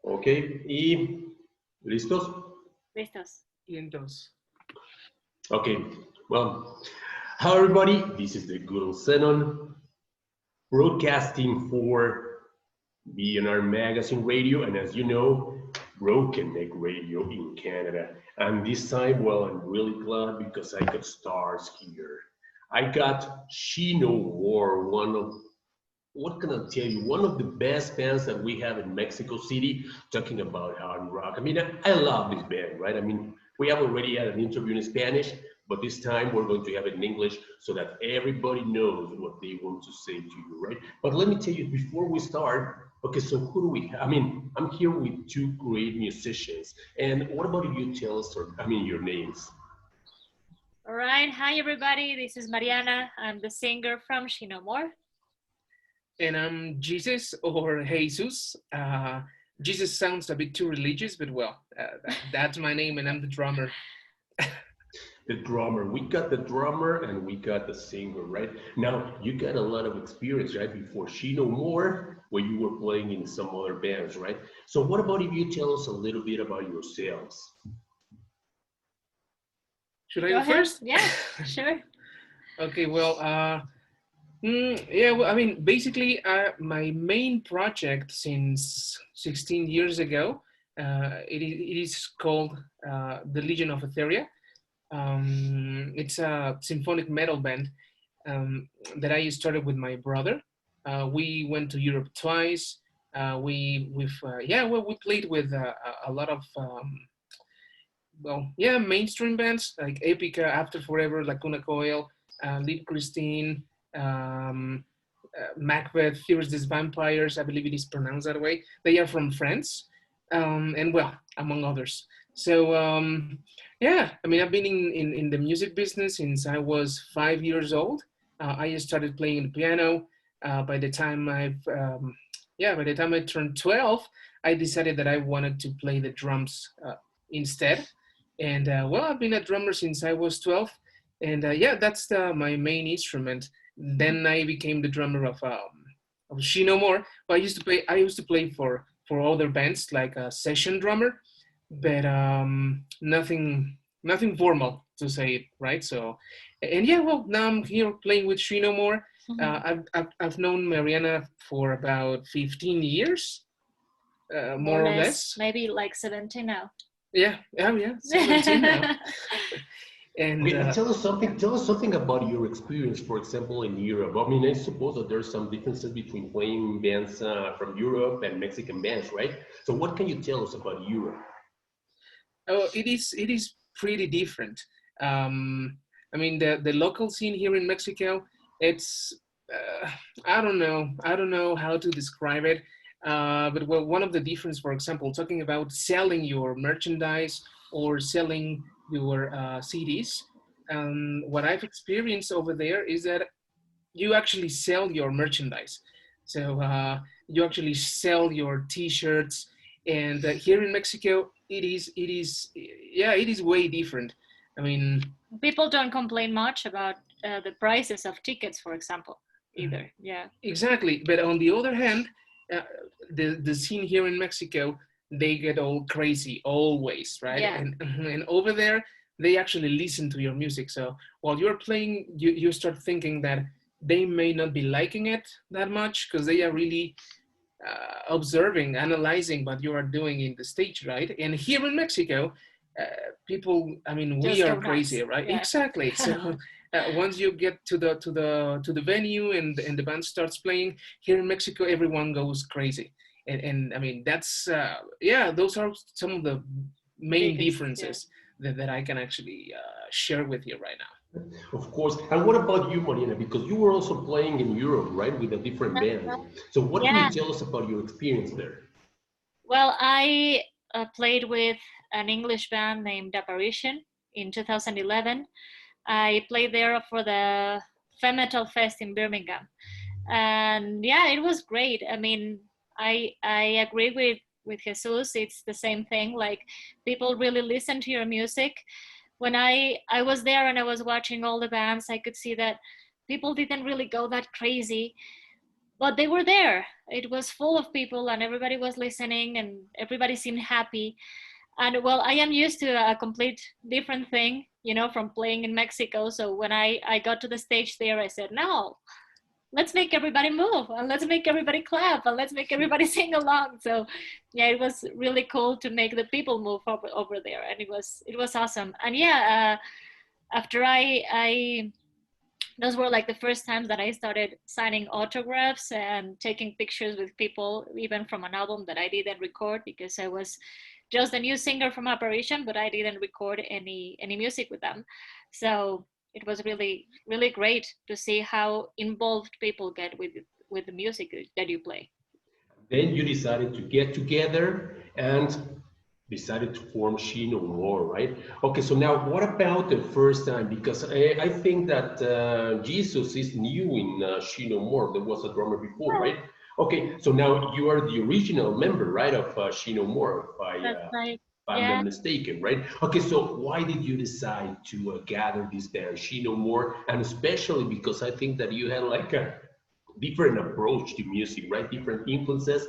Ok, y ¿listos? Listos. Vientos. Okay, well, hi everybody, this is the good old Xenon broadcasting for BNR Magazine Radio, and as you know, Broken Neck Radio in Canada. And this time, well, I'm really glad because I got stars here. I got She No More, one of, what can I tell you, one of the best bands that we have in Mexico City, talking about hard rock. I mean, I love this band, right? I mean, we have already had an interview in Spanish, but this time we're going to have it in English so that everybody knows what they want to say to you, right? But let me tell you, before we start, okay, so who do we have? I mean, I'm here with two great musicians. And what about you tell us, your names? All right. Hi, everybody. This is Mariana. I'm the singer from She No More. And I'm Jesus or Jesus. Jesus sounds a bit too religious, but well, that's my name and I'm the drummer. The drummer. We got the drummer and we got the singer, right? Now, you got a lot of experience, right? Before She No More, where you were playing in some other bands, right? So what about if you tell us a little bit about yourselves? Should I go first? Yeah, sure. Okay, well, yeah, well, I mean, basically, my main project since 16 years ago, it is called the Legion of Etheria. It's a symphonic metal band that I started with my brother. We went to Europe twice. We played with a lot of mainstream bands like Epica, After Forever, Lacuna Coil, Liv Christine, Macbeth, Fierce These Vampires, I believe it is pronounced that way. They are from France, and well, among others. So yeah, I mean, I've been in the music business since I was 5 years old. I started playing the piano. By the time I turned 12, I decided that I wanted to play the drums instead. And well, I've been a drummer since I was 12, and yeah, that's my main instrument. Then I became the drummer of She No More. But I used to play for other bands like a session drummer, but nothing formal to say it, right? So, and yeah, well, now I'm here playing with She No More. I've known Mariana for about 15 years, more or less. Maybe like 17 now. Yeah, 17 now. And okay, tell us something about your experience, for example, in Europe. I mean, I suppose that there's some differences between playing bands from Europe and Mexican bands, right? So what can you tell us about Europe? Oh, it is pretty different. I mean, the local scene here in Mexico, it's I don't know how to describe it. But well, one of the difference, for example, talking about selling your merchandise or selling your CDs, what I've experienced over there is that you actually sell your merchandise. So you actually sell your T-shirts, and here in Mexico, it is way different. I mean, people don't complain much about the prices of tickets, for example, either. Yeah. Exactly, but on the other hand, the scene here in Mexico, they get all crazy always, right? Yeah. And over there, they actually listen to your music. So while you're playing, you start thinking that they may not be liking it that much because they are really observing, analyzing what you are doing in the stage, right? And here in Mexico, people, I mean, we are crazy, right? Yeah. Exactly. So once you get to the venue and the band starts playing, here in Mexico, everyone goes crazy. And I mean, that's those are some of the main differences that I can actually share with you right now. Of course. And what about you, Mariana? Because you were also playing in Europe, right, with a different band. So what can you tell us about your experience there? Well, I played with an English band named Apparition in 2011. I played there for the Femme Metal Fest in Birmingham. And yeah, it was great. I mean, I agree with Jesus. It's the same thing. Like, people really listen to your music. When I was there and I was watching all the bands, I could see that people didn't really go that crazy, but they were there. it was full of people and everybody was listening and everybody seemed happy. And well, I am used to a complete different thing, you know, from playing in Mexico. So when I got to the stage there, I said, no, let's make everybody move and let's make everybody clap and let's make everybody sing along. So yeah, it was really cool to make the people move over there, and it was awesome. And yeah, after I those were like the first times that I started signing autographs and taking pictures with people, even from an album that I didn't record, because I was just a new singer from Apparition, but I didn't record any music with them. So it was really, really great to see how involved people get with the music that you play. Then you decided to get together and decided to form She No More, right? Okay, so now what about the first time? Because I think that Jesus is new in She No More. There was a drummer before, right? Okay, so now you are the original member, right, of She No More, That's like, if I'm yeah. not mistaken, right? Okay, so why did you decide to gather this band, She No More? And especially because I think that you had like a different approach to music, right? Different influences.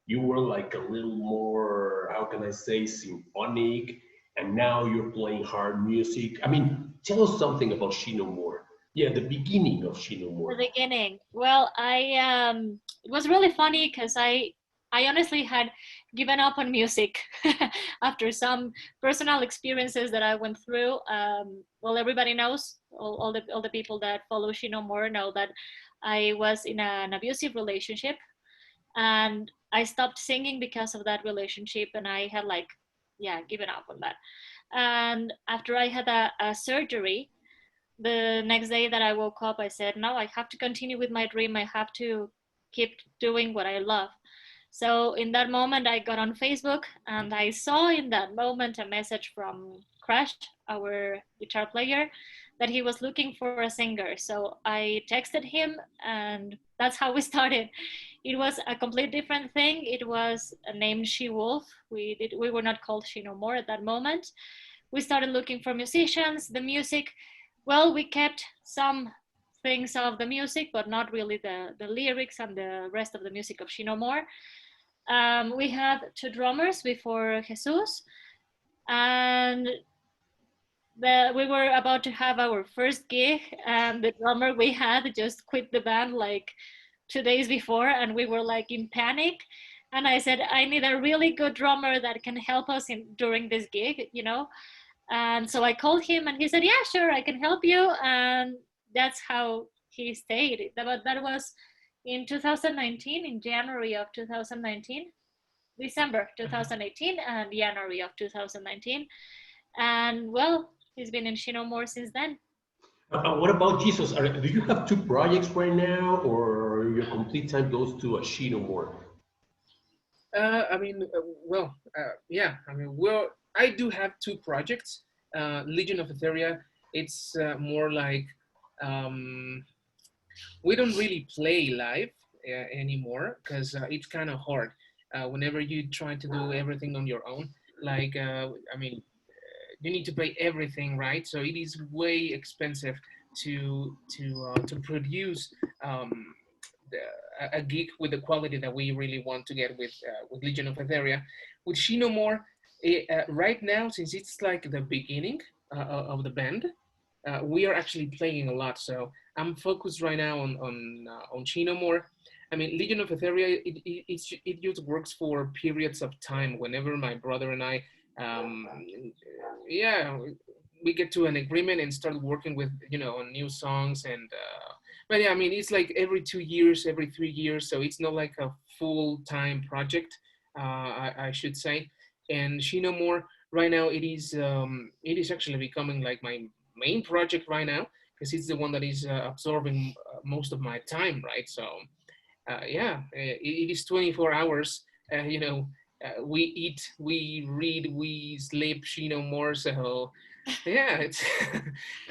You were like a little more, how can I say, symphonic, and now you're playing hard music. I mean, tell us something about She No More. Yeah, the beginning of She No The More. beginning. Well, it was really funny because I honestly had given up on music after some personal experiences that I went through. Well, everybody knows, all the people that follow She No More know that I was in an abusive relationship, and I stopped singing because of that relationship, and I had like, yeah, given up on that. And after I had a surgery, the next day that I woke up, I said, no, I have to continue with my dream. I have to keep doing what I love. So in that moment, I got on Facebook and I saw in that moment a message from Crash, our guitar player, that he was looking for a singer. So I texted him, and that's how we started. It was a complete different thing. It was named She Wolf. We were not called She No More at that moment. We started looking for musicians. The music, well, we kept some things of the music, but not really the lyrics and the rest of the music of She No More. We had two drummers before Jesus, and we were about to have our first gig, and the drummer we had just quit the band like 2 days before, and we were like in panic. And I said, I need a really good drummer that can help us during this gig, you know. And so I called him, and he said, yeah, sure, I can help you. And that's how he stayed. That was in 2019, in January of 2019, December 2018, and January of 2019. And well, he's been in She No More since then. What about Jesus? Do you have two projects right now, or your complete time goes to a She No More? I mean, yeah. I mean, well, I do have two projects. Legion of Etheria. It's more like we don't really play live anymore because it's kind of hard. Whenever you try to do everything on your own, like I mean, you need to pay everything, right? So it is way expensive to produce a gig with the quality that we really want to get with Legion of Etheria. With She No More, right now, since it's like the beginning of the band, we are actually playing a lot. So I'm focused right now on She No More. I mean, Legion of Etheria, it just works for periods of time. Whenever my brother and I, yeah, we get to an agreement and start working with, on new songs. And but yeah, I mean, it's like every 2 years, every 3 years. So it's not like a full-time project, I should say. And She No More, right now, it is actually becoming like my main project right now, because it's the one that is absorbing most of my time, right? So yeah, it is 24 hours. We eat, we read, we sleep. She No More. So yeah, it's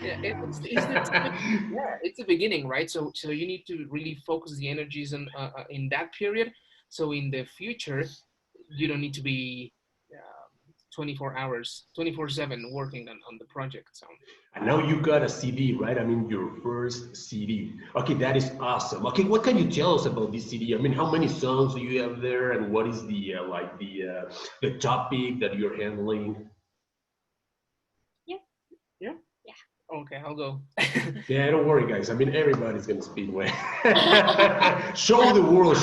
yeah, it's the beginning, right? So you need to really focus the energies in that period. So in the future, you don't need to be 24 hours, 24/7 working on the project. So. And now you got a CD, right? I mean, your first CD. Okay, that is awesome. Okay, what can you tell us about this CD? I mean, how many songs do you have there, and what is the the topic that you're handling? Yeah. Yeah. Okay, I'll go. Yeah, don't worry, guys. I mean, everybody's gonna speak way. Show the world,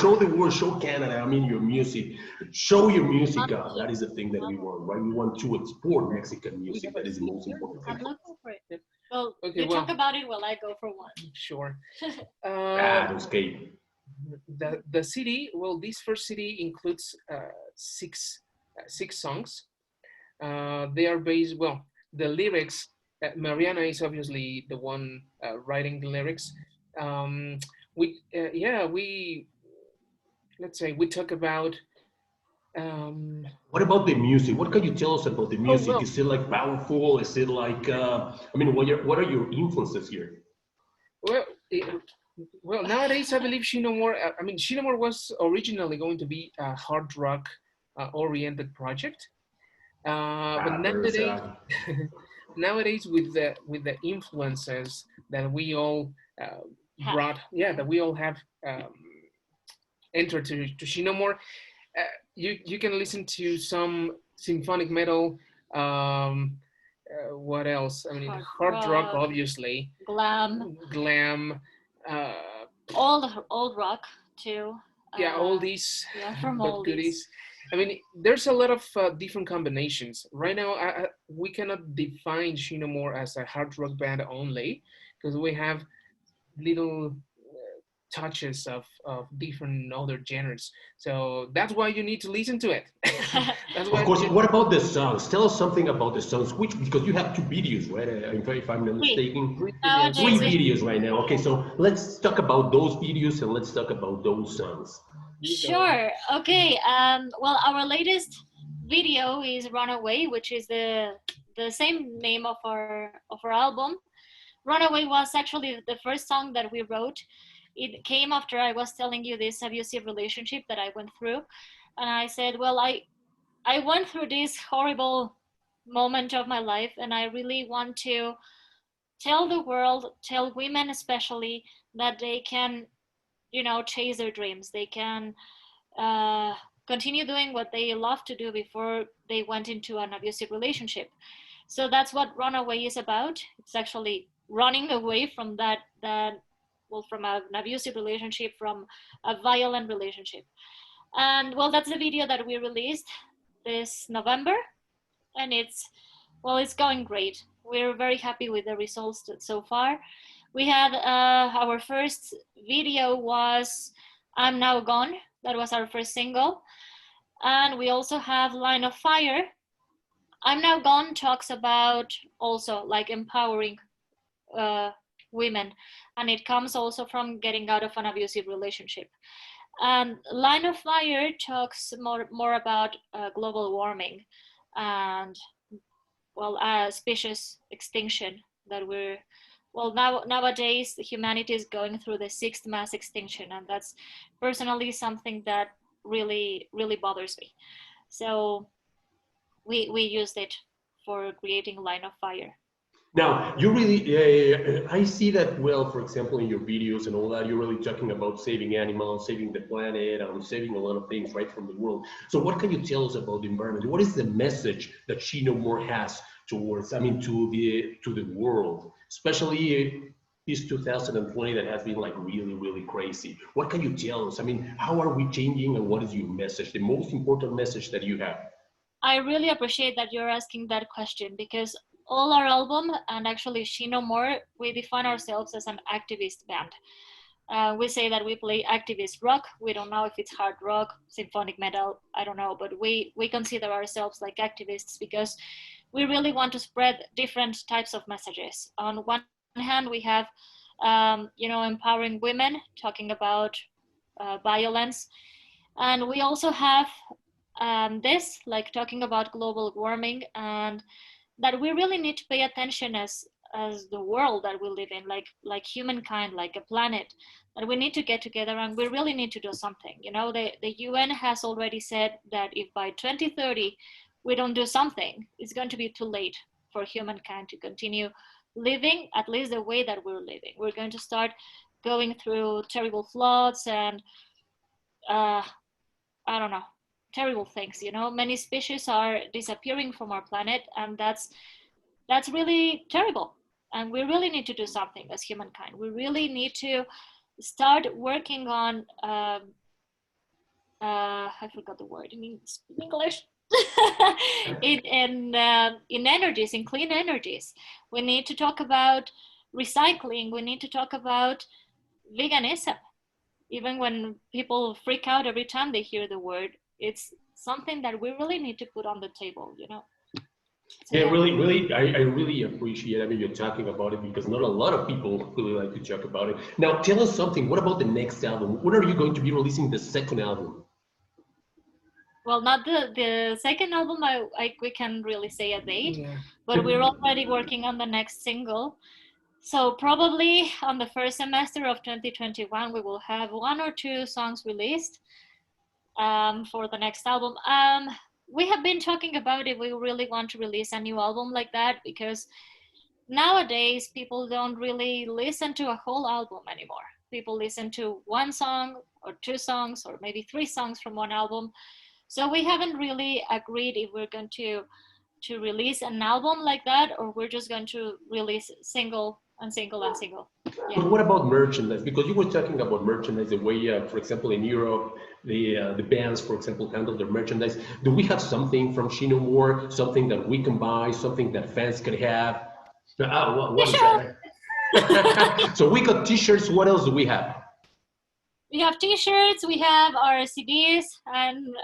show Canada. I mean, your music. Show your music. That is the thing that we want, right? We want to export Mexican music. That is the most important I'm thing. looking for it. Well, Okay, you talk about it while I go for one. Sure. Don't skate. The CD, well, this first CD includes six songs. They are based, well, the lyrics, Mariana is obviously the one writing the lyrics. Let's say we talk about. What about the music? What can you tell us about the music? Well, Is it like powerful? Is it like, I mean, what are your influences here? Well, nowadays I believe Shinomore. I mean, Shinomore was originally going to be a hard rock oriented project, but nowadays, nowadays with the influences that we all brought, that we all have entered to Shinomore, you can listen to some symphonic metal. What else? I mean, hard rock, obviously. Glam. Old rock too. Yeah, all these. Yeah, from all goodies. I mean, there's a lot of different combinations. Right now, we cannot define Shinomore as a hard rock band only, because we have little touches of different other genres. So that's why you need to listen to it. That's why. Of course. What about the songs? Tell us something about the songs. Because you have two videos, right? If I'm not mistaken, three videos right now. Okay, so let's talk about those videos and let's talk about those songs. Sure. Okay. Well, our latest video is "Runaway," which is the same name of our album. "Runaway" was actually the first song that we wrote. It came after I was telling you this abusive relationship that I went through, and I said, well, I went through this horrible moment of my life, and I really want to tell the world, tell women especially, that they can, chase their dreams. They can continue doing what they love to do before they went into an abusive relationship. So that's what Runaway is about. It's actually running away from from an abusive relationship, from a violent relationship. And well, that's the video that we released this November, and it's going great. We're very happy with the results so far. We had our first video was "I'm Now Gone." That was our first single. And we also have "Line of Fire." "I'm Now Gone" talks about also like empowering women, and it comes also from getting out of an abusive relationship. And "Line of Fire" talks more about global warming and species extinction that nowadays humanity is going through the 6th mass extinction, and that's personally something that really bothers me. So we used it for creating "Line of Fire." Now, you really, I see that, well, for example, in your videos and all that, you're really talking about saving animals, saving the planet, saving a lot of things right from the world. So what can you tell us about the environment? What is the message that Shinomore has towards, to the world, especially this 2020 that has been like really crazy? What can you tell us? I mean, how are we changing, and what is your message, the most important message that you have? I really appreciate that you're asking that question, because all our album, and actually Shinomore, we define ourselves as an activist band. We say that we play activist rock. We don't know if it's hard rock, symphonic metal, I don't know, but we consider ourselves like activists because we really want to spread different types of messages. On one hand, we have, empowering women, talking about violence. And we also have this, like talking about global warming, and that we really need to pay attention as the world that we live in, like humankind, like a planet, that we need to get together and we really need to do something. The UN has already said that if by 2030 we don't do something, it's going to be too late for humankind to continue living at least the way that we're living. We're going to start going through terrible floods and I don't know, terrible things. You know, many species are disappearing from our planet, and that's really terrible. And we really need to do something as humankind. We really need to start working on I forgot the word in English. in energies, in clean energies. We need to talk about recycling. We need to talk about veganism. Even when people freak out every time they hear the word, it's something that we really need to put on the table, you know. So, yeah, really, I really appreciate, I mean, you're talking about it because not a lot of people really like to talk about it. Now, tell us something. What about the next album? When are you going to be releasing the second album? well, not the second album, we can really say a date, Yeah. but we're already working on the next single. So probably on the first semester of 2021, we will have 1 or 2 songs released for the next album. We have been talking about if we really want to release a new album like that, because nowadays people don't really listen to a whole album anymore. People listen to 1 song or 2 songs or maybe 3 songs from 1 album. So we haven't really agreed if we're going to release an album like that, or we're just going to release single and single and single. Yeah. But what about merchandise? Because you were talking about merchandise, the way, for example, in Europe, the bands, for example, handle their merchandise. Do we have something from Shino More, something that we can buy, something that fans can have? What is that? So we got t-shirts. What else do we have? We have t-shirts, we have our CDs, and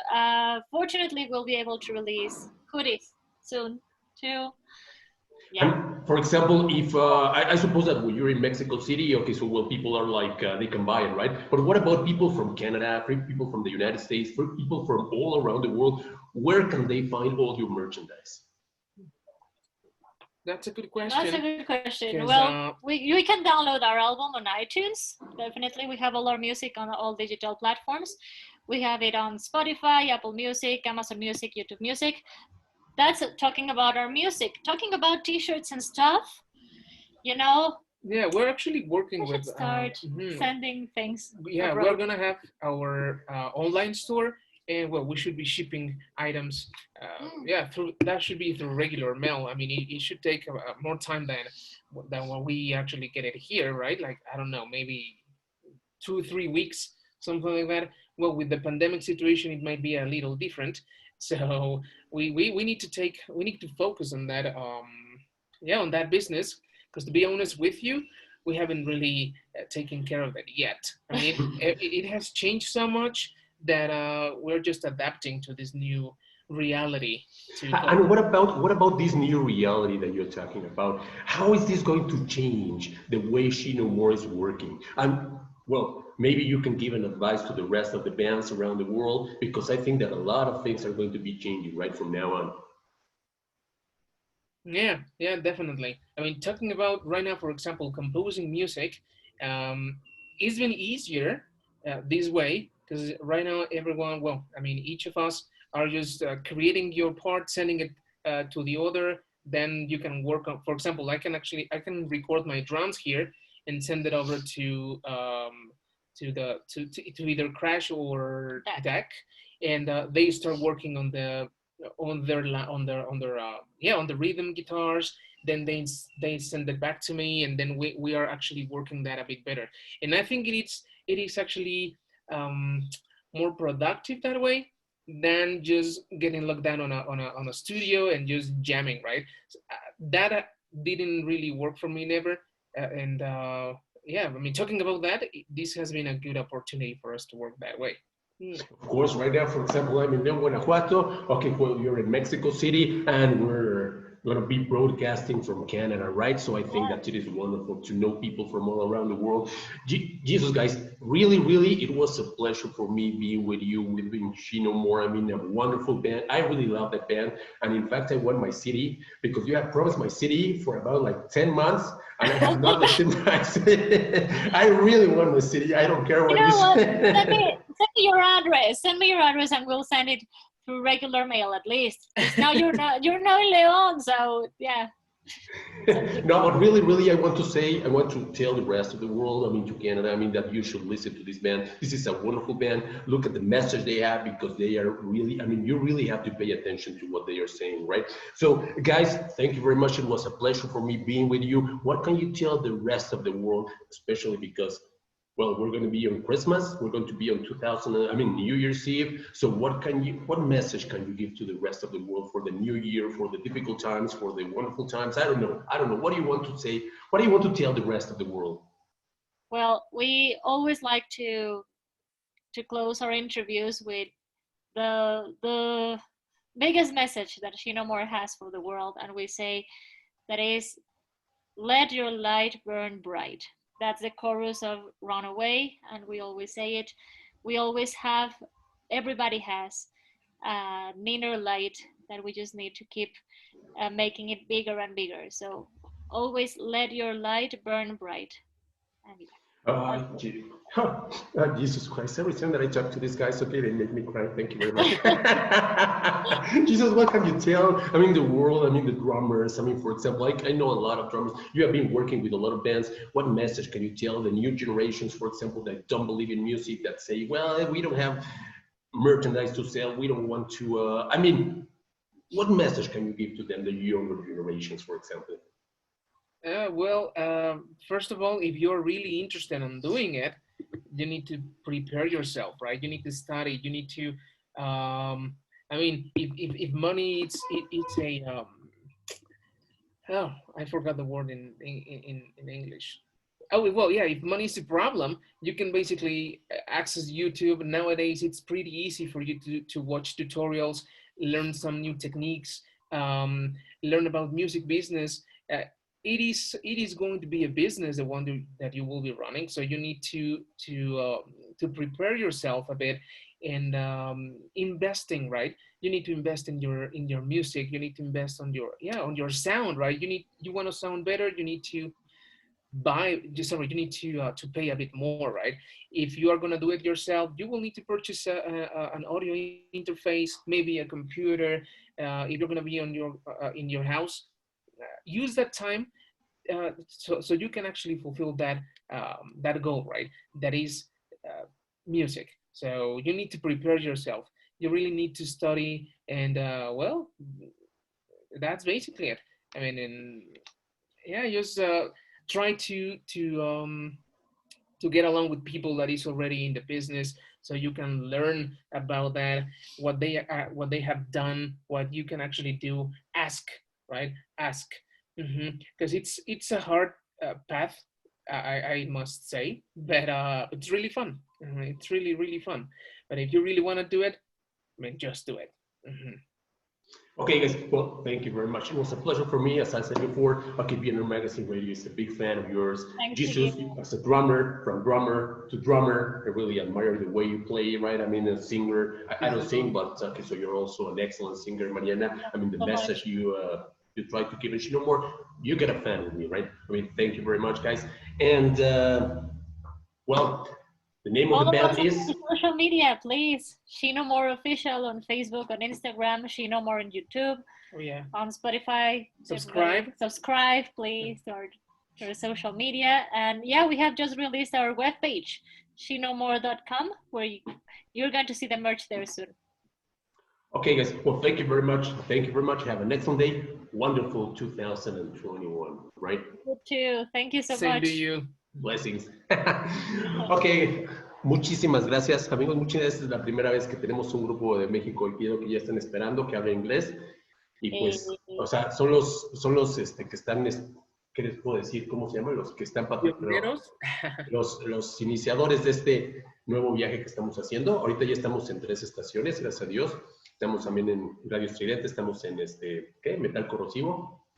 fortunately we'll be able to release hoodies soon too. Yeah. And for example, if I suppose that when you're in Mexico City, okay, so well, people are like they can buy it, right? But what about people from Canada, people from the United States, people from all around the world? Where can they find all your merchandise? That's a good question. That's a good question. Well, we can download our album on iTunes. Definitely, we have all our music on all digital platforms. We have it on Spotify, Apple Music, Amazon Music, YouTube Music. That's talking about our music. Talking about t-shirts and stuff, you know. Yeah, we're actually working with. Start sending things. Yeah, abroad. we're gonna have our online store, and well, we should be shipping items. Yeah, that should be through regular mail. I mean, it should take more time than when we actually get it here, right? Like, I don't know, maybe 2-3 weeks, something like that. Well, with the pandemic situation, it might be a little different. So we need to focus on that. On that business. Because to be honest with you, we haven't really taken care of it yet. I mean, it has changed so much that we're just adapting to this new reality. And what about this new reality that you're talking about? How is this going to change the way Shino More is working? And well, maybe you can give an advice to the rest of the bands around the world, because I think that a lot of things are going to be changing right from now on. Yeah, definitely. I mean, talking about right now, for example, composing music, it's been easier this way, because right now everyone, well, I mean, each of us are just creating your part, sending it to the other. Then you can work on, for example, I can record my drums here and send it over to either Crash or Deck, and they start working on the rhythm guitars. Then they send it back to me, and then we are actually working that a bit better. And I think it is actually more productive that way than just getting locked down on a studio and just jamming, right? So, that didn't really work for me never. I mean, talking about that, this has been a good opportunity for us to work that way. Of course, right now, for example, I'm in Guanajuato. Okay, well, you're in Mexico City, and we're going to be broadcasting from Canada, right? So I think that it is wonderful to know people from all around the world. Jesus, guys, really, it was a pleasure for me being with you, with Shino More. I mean, a wonderful band. I really love that band. And in fact, I won my CD, because you have promised my CD for about like 10 months, and I have not listened to I really want my CD. I don't care what you say. Send me your address. Send me your address, and we'll send it through regular mail at least. 'Cause now you're now in León, so yeah. No, but really, I want to tell the rest of the world, I mean, to Canada, I mean, that you should listen to this band. This is a wonderful band. Look at the message they have, because they are really, I mean, you really have to pay attention to what they are saying, right? So, guys, thank you very much. It was a pleasure for me being with you. What can you tell the rest of the world, especially because, well, we're going to be on Christmas. We're going to be on New Year's Eve. So what message can you give to the rest of the world for the new year, for the difficult times, for the wonderful times? I don't know. What do you want to say? What do you want to tell the rest of the world? Well, we always like to close our interviews with the biggest message that Shinomore has for the world, and we say that is, let your light burn bright. That's the chorus of Runaway, and we always say it. We always have, everybody has an inner light that we just need to keep making it bigger and bigger. So always let your light burn bright. And Jesus Christ, every time that I talk to these guys, okay, they make me cry. Thank you very much. Jesus, what can you tell? I mean, the world, I mean, the drummers. I mean, for example, I know a lot of drummers. You have been working with a lot of bands. What message can you tell the new generations, for example, that don't believe in music, that say, well, we don't have merchandise to sell. We don't want to, I mean, what message can you give to them, the younger generations, for example? First of all, if you're really interested in doing it, you need to prepare yourself, right? You need to study. You need to, I mean, if money, it's a, oh, I forgot the word in English. Oh, well, yeah, if money is a problem, you can basically access YouTube. Nowadays, it's pretty easy for you to watch tutorials, learn some new techniques, learn about music business. It is going to be a business, the one that you will be running. So you need to prepare yourself a bit, and investing, right? You need to invest in your music. You need to invest on your sound, right? You want to sound better. You need to you need to pay a bit more, right? If you are going to do it yourself, you will need to purchase an audio interface, maybe a computer. If you're going to be on in your house, use that time so you can actually fulfill that goal, right? That is music. So you need to prepare yourself. You really need to study, and well, that's basically it. I mean, just try to get along with people that is already in the business, so you can learn about that, what they have done, what you can actually do. Ask, right? Ask, because it's a hard path, I must say, but it's really fun. It's really fun. But if you really want to do it, I mean, just do it. Okay, guys, well, thank you very much. It was a pleasure for me. As I said before, BR Magazine Radio is a big fan of yours. Thanks Jesus, as a drummer, from drummer to drummer, I really admire the way you play, right? I mean, a singer, I don't sing, but okay, so you're also an excellent singer, Mariana. I mean, the message you try to give it, more, you get a fan with me, right? I mean, thank you very much, guys. And, well, the name of the band is social media, please. Shinomore Official on Facebook, on Instagram, Shinomore on YouTube. Oh yeah. On Spotify. Subscribe, please, to our social media. And yeah, we have just released our webpage, shinomore.com, where you're going to see the merch there soon. Okay, guys. Well, thank you very much. Thank you very much. Have an excellent day. Wonderful 2021, right? You too. Thank you so much. Same to you. Blessings. Ok, muchísimas gracias, amigos. Muchas gracias. Es la primera vez que tenemos un grupo de México y quiero que ya están esperando, que habla inglés. Y pues, o sea, son los que están, ¿qué les puedo decir? ¿Cómo se llaman? Los que están ¿Pioneros? Los iniciadores de este nuevo viaje que estamos haciendo. Ahorita ya estamos en 3 estaciones, gracias a Dios. Estamos también en Radio Estridente, estamos en ¿qué? Metal Corrosivo.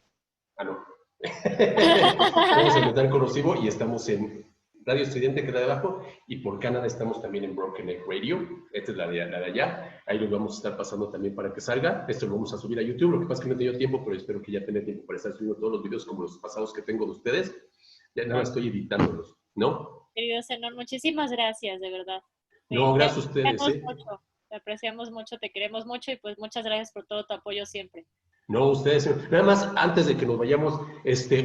Ah, no. Estamos en Metal Corrosivo y estamos en Radio Estridente, que está debajo, y por Canadá estamos también en Broken Egg Radio. Esta es la de allá. Ahí los vamos a estar pasando también para que salga. Esto lo vamos a subir a YouTube. Lo que pasa es que no he tenido tiempo, pero espero que ya tenga tiempo para estar subiendo todos los videos como los pasados que tengo de ustedes. Ya nada, estoy editándolos, ¿no? Querido Zenón, muchísimas gracias, de verdad. No, gracias a ustedes. Te te apreciamos mucho, te queremos mucho y pues muchas gracias por todo tu apoyo siempre. No, ustedes, nada más antes de que nos vayamos,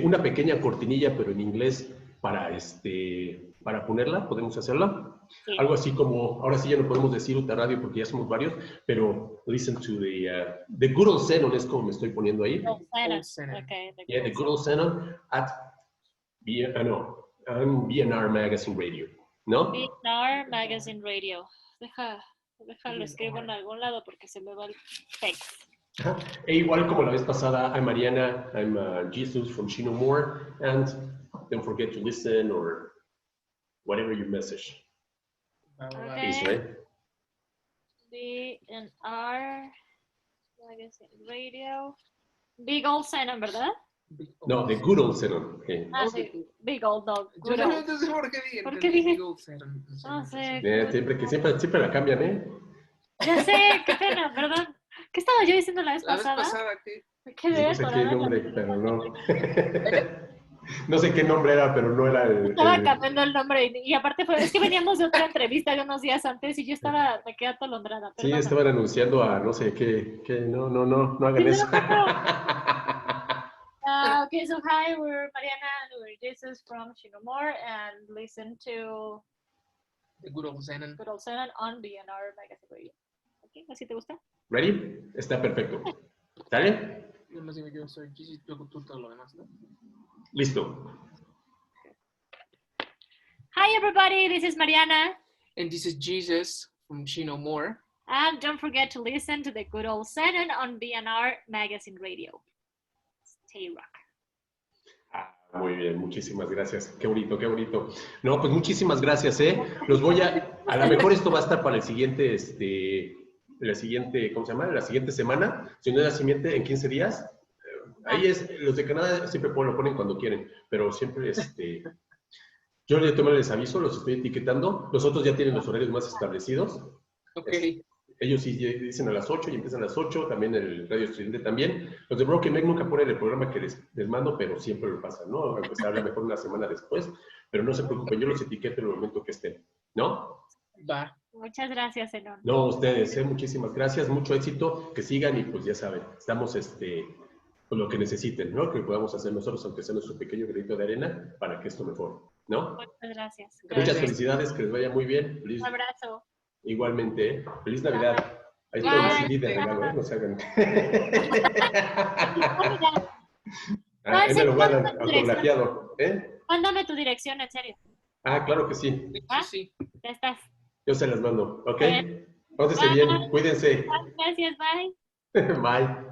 una pequeña cortinilla, pero en inglés, para ponerla, ¿podemos hacerla? Sí. Algo así como, ahora sí ya no podemos decir Uta Radio porque ya somos varios, pero listen to the good old Xenon, es como me estoy poniendo ahí. Okay, The good old Xenon at BNR Magazine Radio, ¿no? BNR Magazine Radio. Déjalo escribo en algún lado porque se me va el text. E igual como la vez pasada, I'm Mariana, I'm Jesus from Chino More, and don't forget to listen or whatever you message. Okay. Is, right? BNR Magazine Radio. Big old Xenon, ¿verdad? No, the good old Xenon. Okay. Sí, Big old dog. Yo no entonces ¿Por qué dije? No sé. Siempre la cambian, ¿eh? Ya sé, qué pena, perdón. ¿Qué estaba yo diciendo la vez pasada? La vez pasada, ¿qué? Me quedé No sé qué atorada. nombre, pero no. No sé qué nombre era, pero no era el... Estaba cambiando el nombre y aparte es que veníamos de otra entrevista de unos días antes y yo me quedé atolondrada. Sí, estaban anunciando a no sé qué, no hagan eso. Okay, so hi, we're Mariana and we're Jesus from Shinomore and listen to The Good Old Xenon. Good Old Xenon on BNR Magazine Radio. Okay, ¿así te gusta? ¿Ready? Está perfecto. ¿Sale? Yo más digo, yo soy Jesus, luego tú todo lo demás, ¿no? Listo. Hi everybody, this is Mariana. And this is Jesus from Shinomore. And don't forget to listen to the Good Old Xenon on BNR Magazine Radio. Stay rock. Muy bien, muchísimas gracias. Qué bonito, qué bonito. No, pues muchísimas gracias, ¿eh? Los voy a lo mejor esto va a estar para el siguiente, ¿cómo se llama? La siguiente semana, si no es la siguiente, en 15 días. Ahí los de Canadá siempre lo ponen cuando quieren, pero siempre, yo les aviso, los estoy etiquetando. Los otros ya tienen los horarios más establecidos. Ok. Ellos sí dicen a las 8 y empiezan a las 8, también el radio estudiante también. Los de Broken Meg nunca ponen el programa que les mando, pero siempre lo pasan, ¿no? Aunque se habla mejor una semana después, pero no se preocupen, yo los etiqueto en el momento que estén, ¿no? Va. Muchas gracias, Enon. No, ustedes, muchísimas gracias, mucho éxito, que sigan y pues ya saben, estamos con lo que necesiten, ¿no? Que podamos hacer nosotros, aunque sea nuestro pequeño granito de arena, para que esto mejore, ¿no? Muchas gracias. Muchas felicidades, que les vaya muy bien. Feliz, Un abrazo. igualmente, ¿eh? Feliz Navidad. Ahí está el CD de regalo, ¿eh? No se hagan. Ahí me lo guardan autografiado, ¿eh? Mándame tu dirección, en serio. Ah, claro que sí. Sí. Ya estás. Yo se las mando, ¿ok? Bien. Pásese bien, cuídense. Gracias, bye. Bye.